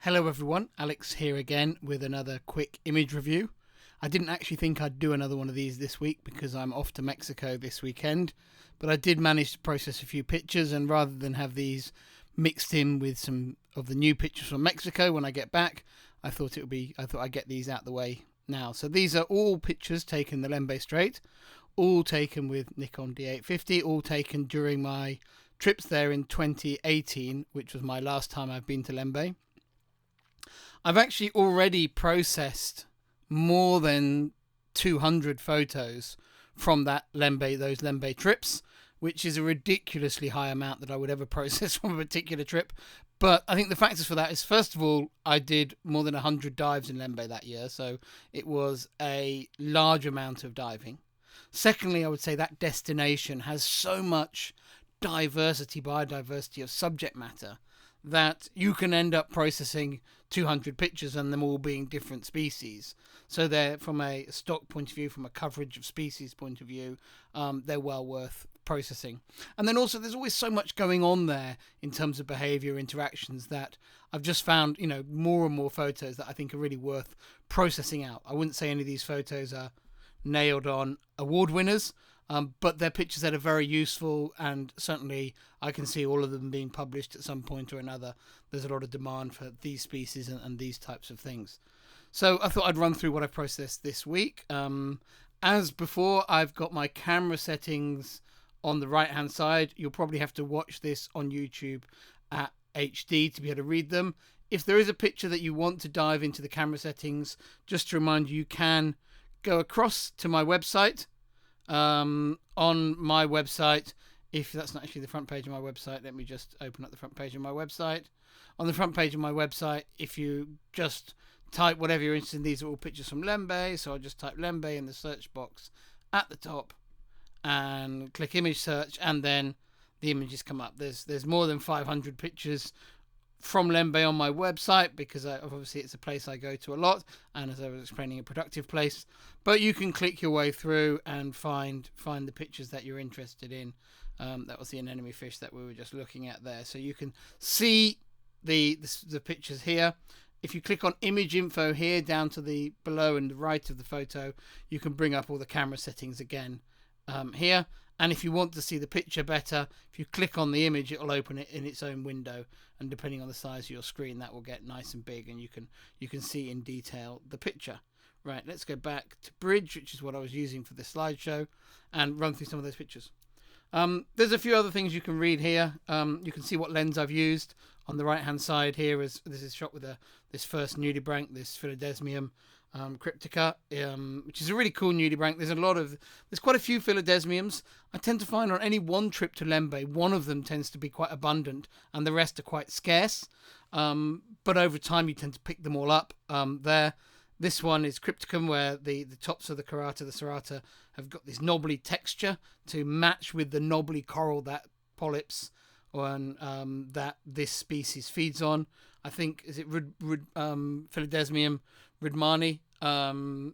Hello everyone, Alex here again with another quick image review. I didn't actually think I'd do another one of these this week because I'm off to Mexico this weekend, but I did manage to process a few pictures, and rather than have these mixed in with some of the new pictures from Mexico when I get back, I thought I'd get these out the way now. So these are all pictures taken in the Lembeh Strait, all taken with Nikon D850, all taken during my trips there in 2018, which was my last time I've been to Lembeh. I've actually already processed more than 200 photos from those Lembeh trips, which is a ridiculously high amount that I would ever process from a particular trip. But I think the factors for that is, first of all, I did more than 100 dives in Lembeh that year, so it was a large amount of diving. Secondly, I would say that destination has so much biodiversity of subject matter that you can end up processing 200 pictures and them all being different species. So they're, from a stock point of view, from a coverage of species point of view, they're well worth processing. And then also there's always so much going on there in terms of behavior interactions that I've just found, more and more photos that I think are really worth processing out. I wouldn't say any of these photos are nailed on award winners, but they're pictures that are very useful, and certainly I can see all of them being published at some point or another. There's a lot of demand for these species and these types of things. So I thought I'd run through what I've processed this week. As before, I've got my camera settings on the right hand side. You'll probably have to watch this on YouTube at HD to be able to read them. If there is a picture that you want to dive into the camera settings, just to remind you, you can go across to my website. On my website, if that's not actually the front page of my website, let me just open up the front page of my website. On the front page of my website, if you just type whatever you're interested in, these are all pictures from Lembeh, so I'll just type Lembeh in the search box at the top and click image search, and then the images come up. There's more than 500 pictures from Lembeh on my website, because obviously it's a place I go to a lot, and as I was explaining, a productive place. But you can click your way through and find the pictures that you're interested in. That was the anemone fish that we were just looking at there. So you can see the pictures here. If you click on image info here down to the below and the right of the photo, you can bring up all the camera settings again here. And if you want to see the picture better, if you click on the image, it'll open it in its own window, and depending on the size of your screen, that will get nice and big, and you can see in detail the picture. Right, let's go back to Bridge, which is what I was using for this slideshow, and run through some of those pictures. There's a few other things you can read here. You can see what lens I've used. On the right hand side here this is shot with this first nudibranch, this Philodesmium cryptica, which is a really cool nudibranch. There's quite a few Philodesmiums. I tend to find on any one trip to Lembeh, one of them tends to be quite abundant and the rest are quite scarce. But over time you tend to pick them all up there. This one is Crypticum, where the tops of the serrata have got this knobbly texture to match with the knobbly coral that polyps that this species feeds on. I think, is it Philodesmium rudmani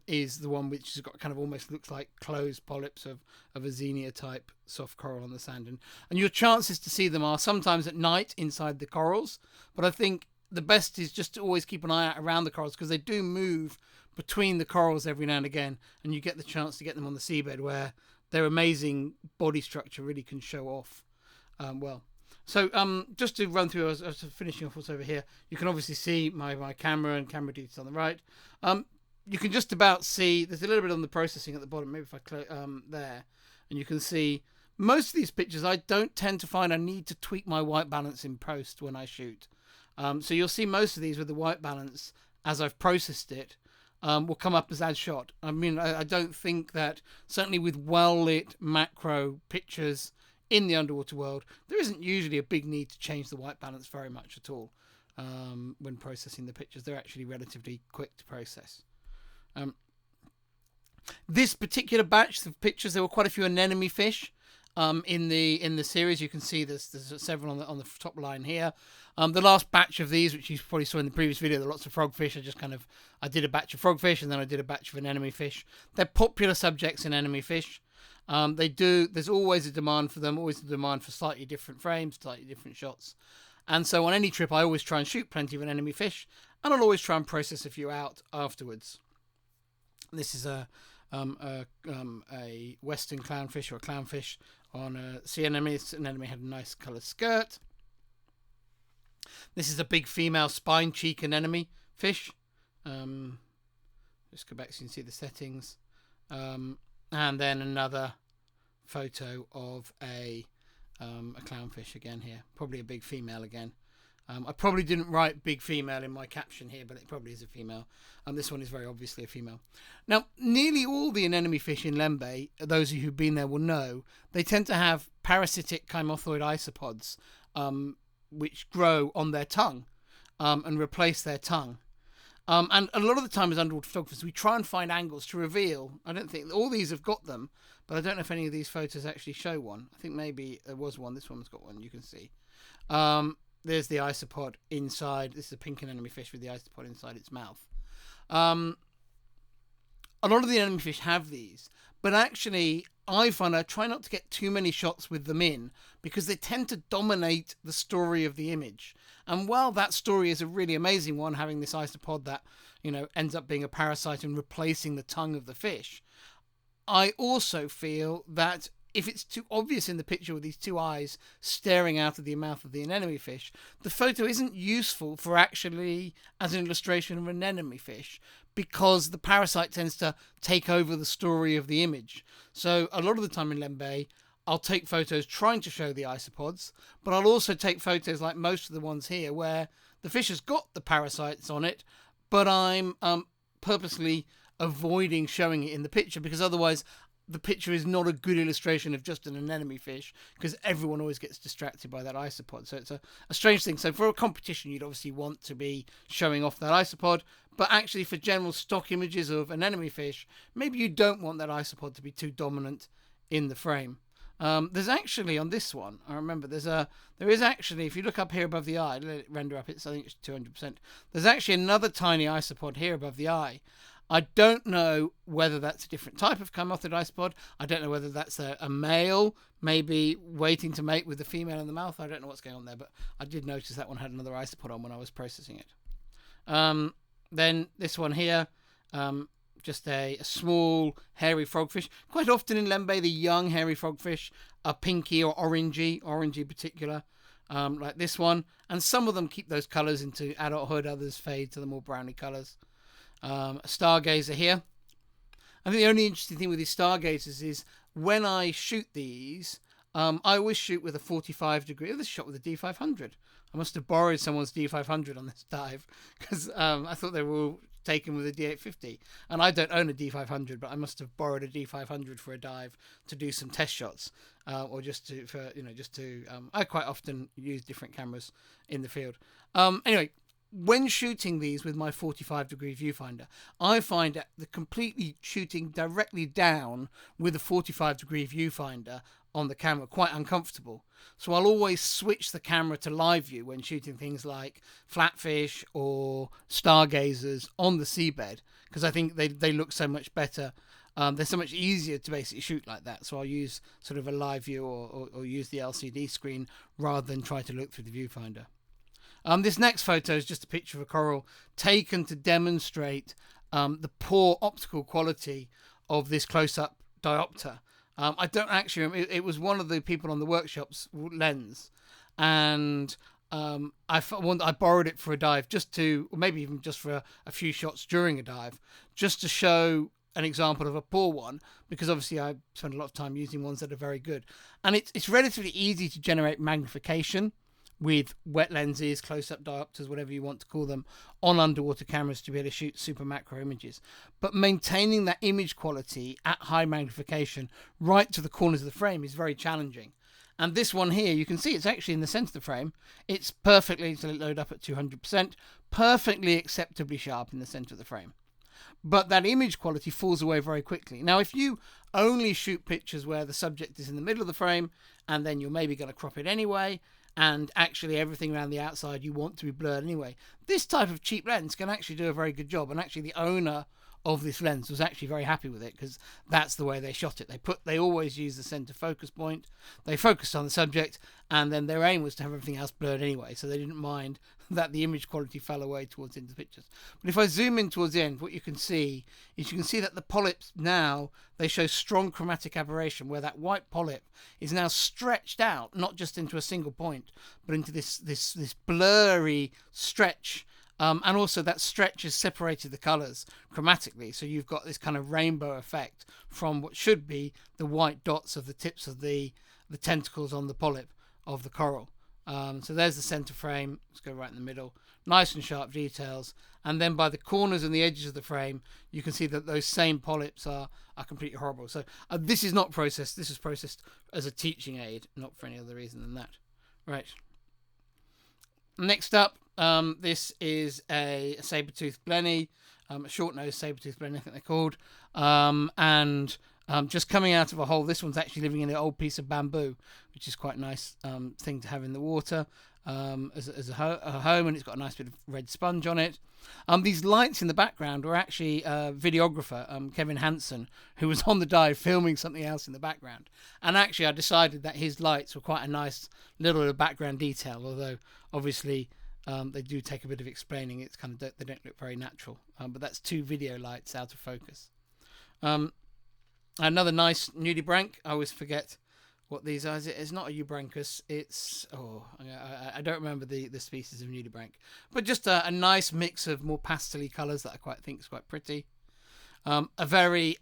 is the one which has got kind of almost looks like closed polyps of a xenia type soft coral on the sand. And your chances to see them are sometimes at night inside the corals, but I think the best is just to always keep an eye out around the corals, because they do move between the corals every now and again, and you get the chance to get them on the seabed, where their amazing body structure really can show off well. So just to run through, I was finishing off what's over here. You can obviously see my camera and camera details on the right. You can just about see, there's a little bit on the processing at the bottom, maybe if I click there, and you can see most of these pictures I don't tend to find I need to tweak my white balance in post when I shoot. So you'll see most of these with the white balance, as I've processed it, will come up as shot. I mean, I don't think that, certainly with well-lit macro pictures in the underwater world, there isn't usually a big need to change the white balance very much at all when processing the pictures. They're actually relatively quick to process. This particular batch of pictures, there were quite a few anemone fish in the series. You can see there's several on the top line here. The last batch of these, which you probably saw in the previous video, there are lots of frogfish. I did a batch of frogfish, and then I did a batch of anemone fish. They're popular subjects in anemone fish. There's always a demand for them, always a demand for slightly different frames, slightly different shots. And so on any trip, I always try and shoot plenty of anemone fish, and I'll always try and process a few out afterwards. This is a western clownfish or a clownfish on a sea anemone. This anemone had a nice coloured skirt. This is a big female spine cheek anemone fish. Just go back so you can see the settings. And then another photo of a clownfish again here. Probably a big female again. I probably didn't write big female in my caption here, but it probably is a female. And this one is very obviously a female. Now, nearly all the anemone fish in Lembeh, those of you who've been there will know, they tend to have parasitic chymothoid isopods, which grow on their tongue and replace their tongue. And a lot of the time as underwater photographers, we try and find angles to reveal. I don't think all these have got them, but I don't know if any of these photos actually show one. I think maybe there was one. This one's got one, you can see. There's the isopod inside. This is a pink anemone fish with the isopod inside its mouth. A lot of the anemone fish have these, but actually I find I try not to get too many shots with them in because they tend to dominate the story of the image. And while that story is a really amazing one, having this isopod that, ends up being a parasite and replacing the tongue of the fish, I also feel that if it's too obvious in the picture with these two eyes staring out of the mouth of the anemone fish, the photo isn't useful for actually as an illustration of an anemone fish because the parasite tends to take over the story of the image. So a lot of the time in Lembeh, I'll take photos trying to show the isopods, but I'll also take photos like most of the ones here where the fish has got the parasites on it, but I'm purposely avoiding showing it in the picture because otherwise the picture is not a good illustration of just an anemone fish because everyone always gets distracted by that isopod. So it's a strange thing. So for a competition, you'd obviously want to be showing off that isopod, but actually for general stock images of an anemone fish, maybe you don't want that isopod to be too dominant in the frame. There's actually on this one, I remember there is actually, if you look up here above the eye, let it render up, I think it's 200%. There's actually another tiny isopod here above the eye. I don't know whether that's a different type of chymothoid isopod. I don't know whether that's a male, maybe waiting to mate with the female in the mouth. I don't know what's going on there, but I did notice that one had another isopod on when I was processing it. Then this one here, just a small hairy frogfish. Quite often in Lembeh, the young hairy frogfish are pinky or orangey particular, like this one. And some of them keep those colours into adulthood, others fade to the more browny colours. A stargazer here. I think the only interesting thing with these stargazers is when I shoot these, I always shoot with a 45 degree. Oh, this shot with a D500. I must have borrowed someone's D500 on this dive because I thought they were all taken with a D850. And I don't own a D500, but I must have borrowed a D500 for a dive to do some test shots, or I quite often use different cameras in the field. Anyway. When shooting these with my 45 degree viewfinder, I find that the completely shooting directly down with a 45 degree viewfinder on the camera quite uncomfortable. So I'll always switch the camera to live view when shooting things like flatfish or stargazers on the seabed because I think they look so much better. They're so much easier to basically shoot like that. So I'll use sort of a live view or use the LCD screen rather than try to look through the viewfinder. This next photo is just a picture of a coral taken to demonstrate the poor optical quality of this close-up diopter. I don't actually remember. It was one of the people on the workshop's lens, and I borrowed it for a dive or maybe even just for a few shots during a dive, just to show an example of a poor one, because obviously I spend a lot of time using ones that are very good. And it's relatively easy to generate magnification with wet lenses, close-up diopters, whatever you want to call them, on underwater cameras to be able to shoot super macro images. But maintaining that image quality at high magnification right to the corners of the frame is very challenging. And this one here, you can see it's actually in the centre of the frame. It's perfectly, to load up at 200%, perfectly acceptably sharp in the centre of the frame. But that image quality falls away very quickly. Now, if you only shoot pictures where the subject is in the middle of the frame, and then you're maybe going to crop it anyway, and actually everything around the outside you want to be blurred anyway, this type of cheap lens can actually do a very good job. And actually the owner of this lens was actually very happy with it, because that's the way they shot it. They always use the center focus point. They focused on the subject, and then their aim was to have everything else blurred anyway, so they didn't mind that the image quality fell away towards into the pictures. But if I zoom in towards the end, what you can see is that the polyps now, they show strong chromatic aberration, where that white polyp is now stretched out, not just into a single point, but into this blurry stretch. And also that stretch has separated the colours chromatically, so you've got this kind of rainbow effect from what should be the white dots of the tips of the tentacles on the polyp of the coral. So there's the centre frame. Let's go right in the middle. Nice and sharp details. And then by the corners and the edges of the frame, you can see that those same polyps are completely horrible. So this is not processed. This is processed as a teaching aid, not for any other reason than that. Right. Next up, this is a saber-toothed blenny, a short-nosed saber-toothed blenny, I think they're called. Just coming out of a hole. This one's actually living in an old piece of bamboo, which is quite a nice thing to have in the water as a home, and it's got a nice bit of red sponge on it. These lights in the background were actually a videographer, Kevin Hansen, who was on the dive filming something else in the background. And actually I decided that his lights were quite a nice little background detail, although obviously they do take a bit of explaining. It's kind of, they don't look very natural. But that's 2 video lights out of focus. Another nice nudibranch. I always forget what these are. It's not a Eubrancus. It's I don't remember the species of nudibranch, but just a nice mix of more pastel-y colours that I think is quite pretty. A very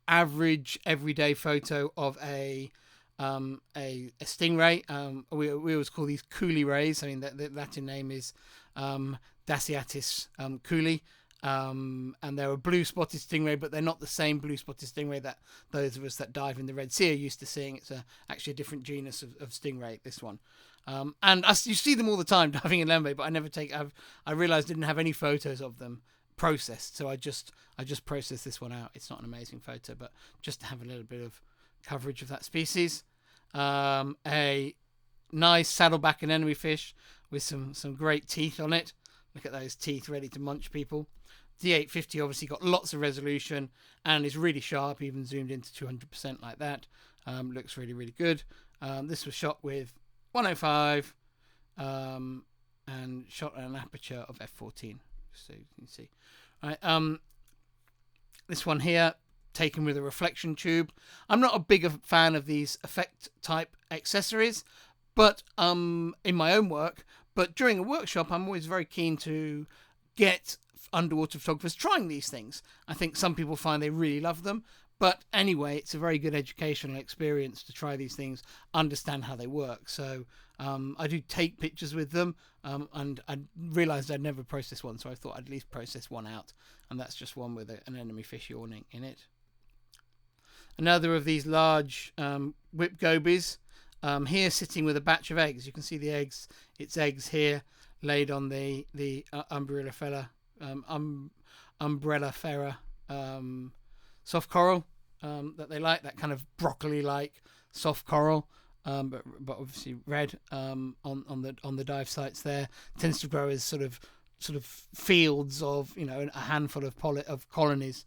average everyday photo of a stingray. We always call these cooley rays. I mean, the Latin name is Daciatis cooley. And they're a blue spotted stingray, but they're not the same blue spotted stingray that those of us that dive in the Red Sea are used to seeing. It's actually a different genus of stingray, this one. And you see them all the time diving in Lembeh, but I realised I didn't have any photos of them processed, so I just processed this one out. It's not an amazing photo, but just to have a little bit of coverage of that species. A nice saddleback anemone fish with some great teeth on it. Look at those teeth, ready to munch people. D850 obviously got lots of resolution and is really sharp, even zoomed into 200% like that. Looks really, really good. This was shot with 105 and shot at an aperture of f14, so you can see. Right, this one here, taken with a reflection tube. I'm not a big fan of these effect type accessories, but in my own work. But during a workshop, I'm always very keen to get underwater photographers trying these things. I think some people find they really love them. But anyway, it's a very good educational experience to try these things, understand how they work. So I do take pictures with them, and I realised I'd never processed one, so I thought I'd at least process one out. And that's just one with an anemone fish yawning in it. Another of these large whip gobies. Here sitting with a batch of eggs. You can see the eggs, its eggs here laid on the umbrella fera soft coral that they like, that kind of broccoli-like soft coral, but obviously red on the dive sites there. Tends to grow as sort of fields of, a handful of colonies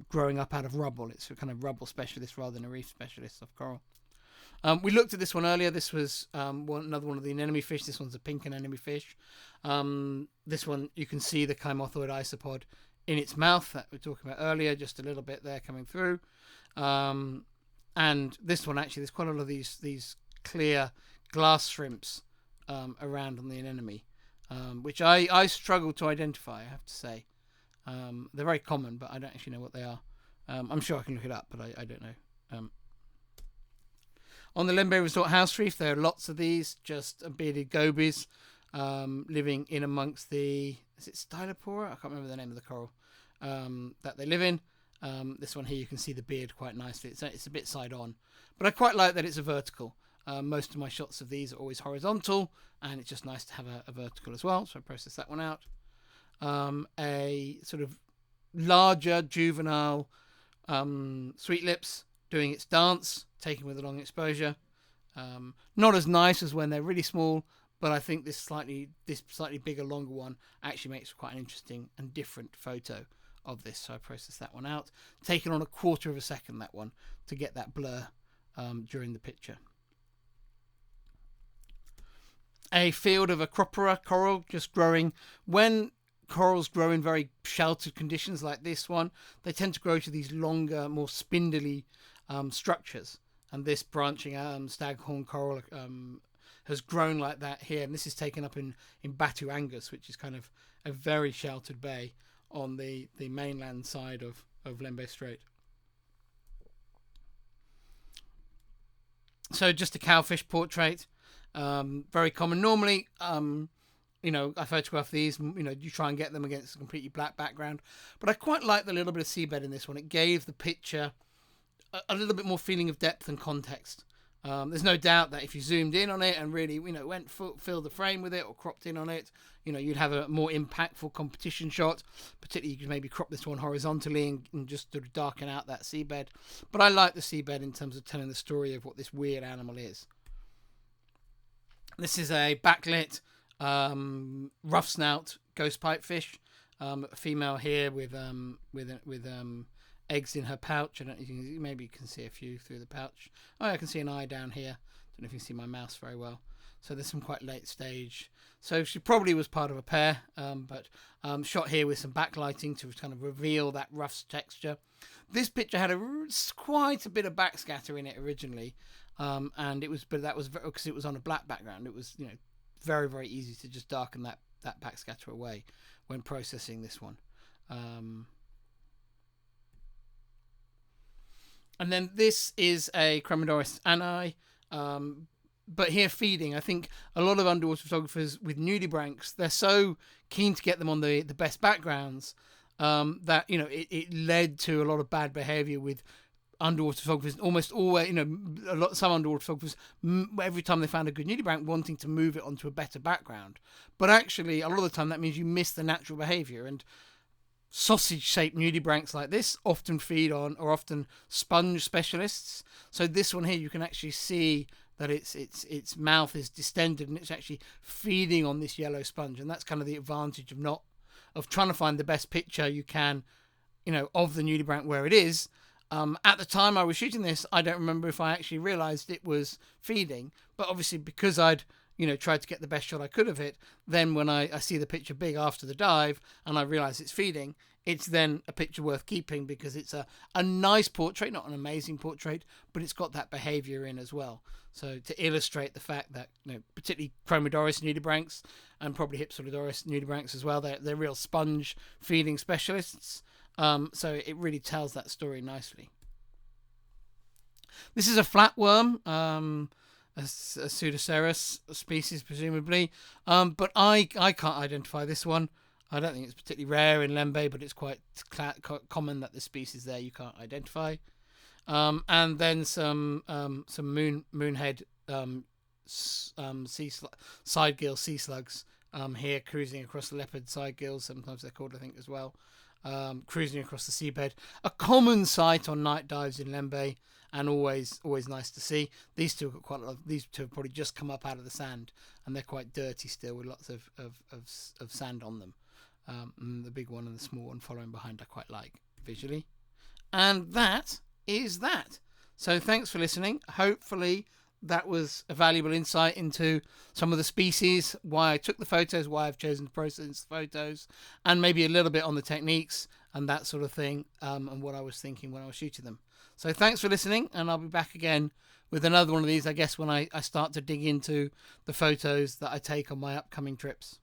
growing up out of rubble. It's a kind of rubble specialist rather than a reef specialist of coral. We looked at this one earlier. This was another one of the anemone fish. This one's a pink anemone fish. This one, you can see the chymothoid isopod in its mouth that we were talking about earlier, just a little bit there coming through. And this one, actually, there's quite a lot of these clear glass shrimps around on the anemone, which I struggle to identify, I have to say. They're very common, but I don't actually know what they are. I'm sure I can look it up, but I don't know. On the Lembeh Resort House Reef, there are lots of these, just bearded gobies, living in amongst the, is it Stylopora? I can't remember the name of the coral that they live in. This one here, you can see the beard quite nicely. It's a bit side on, but I quite like that it's a vertical. Most of my shots of these are always horizontal, and it's just nice to have a vertical as well, so I processed that one out. A sort of larger juvenile sweet lips doing its dance, taken with a long exposure. Not as nice as when they're really small, but I think this slightly bigger, longer one actually makes quite an interesting and different photo of this. So I processed that one out, taking on 1/4 of a second, that one, to get that blur during the picture. A field of Acropora coral just growing. When corals grow in very sheltered conditions like this one, they tend to grow to these longer, more spindly structures. And this branching staghorn coral has grown like that here. And this is taken up in Batu Angus, which is kind of a very sheltered bay on the mainland side of Lembeh Strait. So just a cowfish portrait. Very common. Normally, I photograph these, you try and get them against a completely black background. But I quite like the little bit of seabed in this one. It gave the picture a little bit more feeling of depth and context. There's no doubt that if you zoomed in on it and really, filled the frame with it or cropped in on it, you'd have a more impactful competition shot. Particularly, you could maybe crop this one horizontally and just sort of darken out that seabed. But I like the seabed in terms of telling the story of what this weird animal is. This is a backlit rough snout ghost pipefish, a female here with eggs in her pouch. I don't know if maybe you can see a few through the pouch. Oh, I can see an eye down here. Don't know if you can see my mouse very well. So there's some quite late stage. So she probably was part of a pair, but shot here with some backlighting to kind of reveal that rough texture. This picture had quite a bit of backscatter in it originally, and that was because it was on a black background. It was very, very easy to just darken that backscatter away when processing this one. And then this is a cremondorus ani, but here feeding. I think a lot of underwater photographers with nudibranchs, they're so keen to get them on the best backgrounds that it led to a lot of bad behaviour with underwater photographers. Almost always, some underwater photographers, every time they found a good nudibranch, wanting to move it onto a better background. But actually, a lot of the time, that means you miss the natural behaviour. And sausage-shaped nudibranchs like this often feed on, or often sponge specialists. So this one here, you can actually see that its mouth is distended and it's actually feeding on this yellow sponge. And that's kind of the advantage of trying to find the best picture you can, of the nudibranch where it is. At the time I was shooting this, I don't remember if I actually realised it was feeding, but obviously because I'd tried to get the best shot I could of it, then when I see the picture big after the dive and I realise it's feeding, it's then a picture worth keeping because it's a nice portrait, not an amazing portrait, but it's got that behaviour in as well. So to illustrate the fact that, particularly cremondorus nudibranchs and probably hypsilodorus nudibranchs as well, they're real sponge feeding specialists. So it really tells that story nicely. This is a flatworm, a pseudocerus species presumably, but I can't identify this one. I don't think it's particularly rare in Lembeh, but it's quite common that the species there you can't identify. And then some moonhead side gill sea slugs here cruising across the leopard side gills, sometimes they're called, I think, as well. Cruising across the seabed, a common sight on night dives in Lembeh, and always nice to see. These two have got quite a lot. These two have probably just come up out of the sand, and they're quite dirty still, with lots of sand on them. And the big one and the small one following behind, I quite like visually. And that is that. So thanks for listening. Hopefully that was a valuable insight into some of the species, why I took the photos, why I've chosen to process the photos, and maybe a little bit on the techniques and that sort of thing, and what I was thinking when I was shooting them. So thanks for listening, and I'll be back again with another one of these, I guess, when I start to dig into the photos that I take on my upcoming trips.